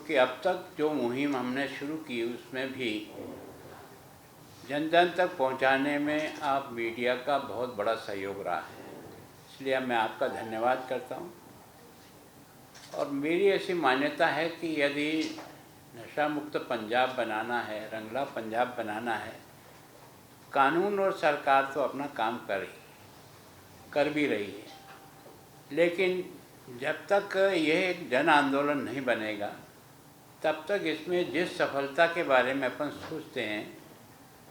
क्योंकि अब तक जो मुहिम हमने शुरू की उसमें भी जन जन तक पहुंचाने में आप मीडिया का बहुत बड़ा सहयोग रहा है, इसलिए मैं आपका धन्यवाद करता हूं। और मेरी ऐसी मान्यता है कि यदि नशा मुक्त पंजाब बनाना है, रंगला पंजाब बनाना है, कानून और सरकार तो अपना काम कर भी रही है, लेकिन जब तक यह एक जन आंदोलन नहीं बनेगा तब तक इसमें जिस सफलता के बारे में अपन सोचते हैं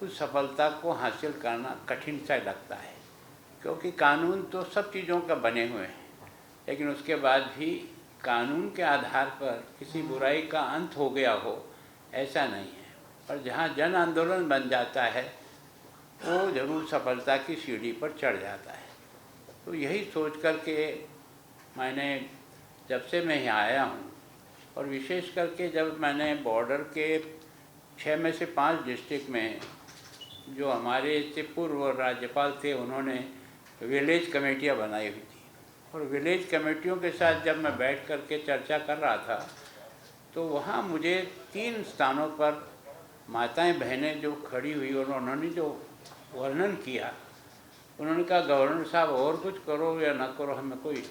उस सफलता को हासिल करना कठिन सा लगता है, क्योंकि कानून तो सब चीज़ों का बने हुए हैं, लेकिन उसके बाद भी कानून के आधार पर किसी बुराई का अंत हो गया हो ऐसा नहीं है। और जहाँ जन आंदोलन बन जाता है वो ज़रूर सफलता की सीढ़ी पर चढ़ जाता है। तो यही सोच कर के मैंने जब से मैं यहाँ आया हूँ, और विशेष करके जब मैंने बॉर्डर के 6 में से 5 डिस्ट्रिक्ट में जो हमारे से पूर्व राज्यपाल थे उन्होंने विलेज कमेटियाँ बनाई हुई थी, और विलेज कमेटियों के साथ जब मैं बैठ कर के चर्चा कर रहा था तो वहाँ मुझे 3 स्थानों पर माताएं बहनें जो खड़ी हुई और उन्होंने जो वर्णन किया, उन्होंने कहा गवर्नर साहब और कुछ करो या ना करो हमें कोई,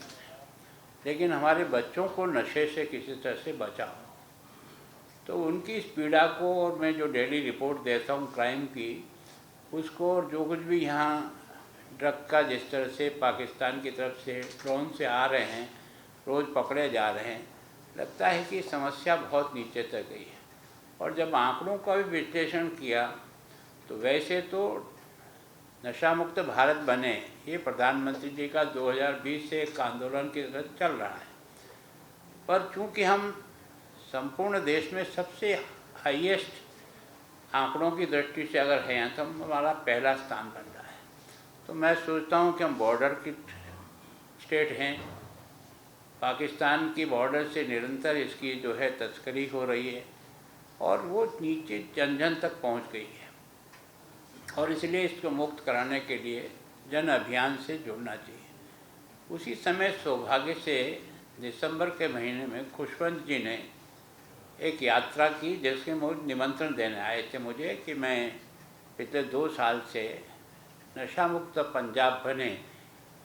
लेकिन हमारे बच्चों को नशे से किसी तरह से बचाओ। तो उनकी इस पीड़ा को, और मैं जो डेली रिपोर्ट देता हूँ क्राइम की, उसको, और जो कुछ भी यहाँ ड्रग का जिस तरह से पाकिस्तान की तरफ से ड्रोन से आ रहे हैं, रोज़ पकड़े जा रहे हैं, लगता है कि समस्या बहुत नीचे तक गई है। और जब आंकड़ों का भी विश्लेषण किया तो वैसे तो नशा मुक्त भारत बने ये प्रधानमंत्री जी का 2020 से एक आंदोलन की तरह चल रहा है, पर चूँकि हम संपूर्ण देश में सबसे हाईएस्ट आंकड़ों की दृष्टि से अगर हैं तो हमारा पहला स्थान बन रहा है। तो मैं सोचता हूँ कि हम बॉर्डर की स्टेट हैं, पाकिस्तान की बॉर्डर से निरंतर इसकी जो है तस्करी हो रही है और वो नीचे जन जन तक पहुँच गई है, और इसलिए इसको मुक्त कराने के लिए जन अभियान से जुड़ना चाहिए। उसी समय सौभाग्य से दिसंबर के महीने में खुशवंत जी ने एक यात्रा की जिसके मुझे निमंत्रण देने आए थे मुझे कि मैं पिछले 2 साल से नशा मुक्त पंजाब बने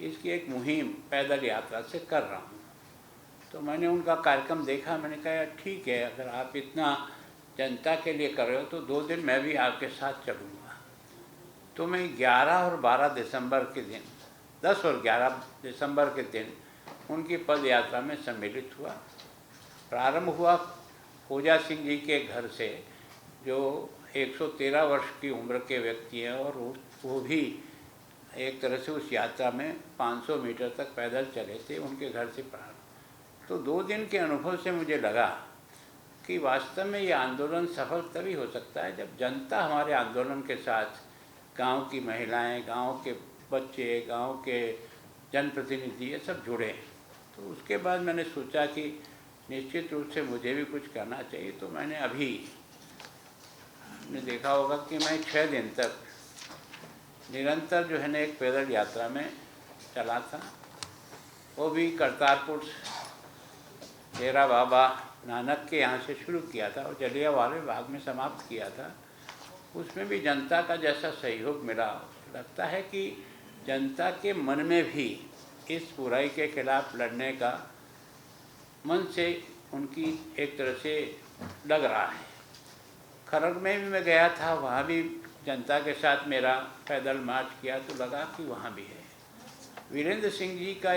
इसकी एक मुहिम पैदल यात्रा से कर रहा हूँ। तो मैंने उनका कार्यक्रम देखा, मैंने कहा ठीक है, अगर आप इतना जनता के लिए कर रहे हो तो 2 दिन मैं भी आपके साथ चलूँगा। तो मैं 11 और 12 दिसंबर के दिन, 10 और 11 दिसंबर के दिन उनकी पद यात्रा में सम्मिलित हुआ। प्रारंभ हुआ पूजा सिंह जी के घर से, जो 113 वर्ष की उम्र के व्यक्ति हैं, और वो भी एक तरह से उस यात्रा में 500 मीटर तक पैदल चले थे उनके घर से प्रारंभ। तो 2 दिन के अनुभव से मुझे लगा कि वास्तव में ये आंदोलन सफल तभी हो सकता है जब जनता हमारे आंदोलन के साथ, गांव की महिलाएं, गांव के बच्चे, गांव के जनप्रतिनिधि, ये सब जुड़े। तो उसके बाद मैंने सोचा कि निश्चित रूप से मुझे भी कुछ करना चाहिए। तो मैंने अभी आपने देखा होगा कि मैं 6 दिन तक निरंतर जो है ना एक पैदल यात्रा में चला था, वो भी करतारपुर डेरा बाबा नानक के यहाँ से शुरू किया था और जलियांवाला बाग में समाप्त किया था। उसमें भी जनता का जैसा सहयोग मिला, लगता है कि जनता के मन में भी इस बुराई के खिलाफ लड़ने का मन से उनकी एक तरह से लग रहा है। खरग में भी मैं गया था, वहाँ भी जनता के साथ मेरा पैदल मार्च किया तो लगा कि वहाँ भी है। वीरेंद्र सिंह जी का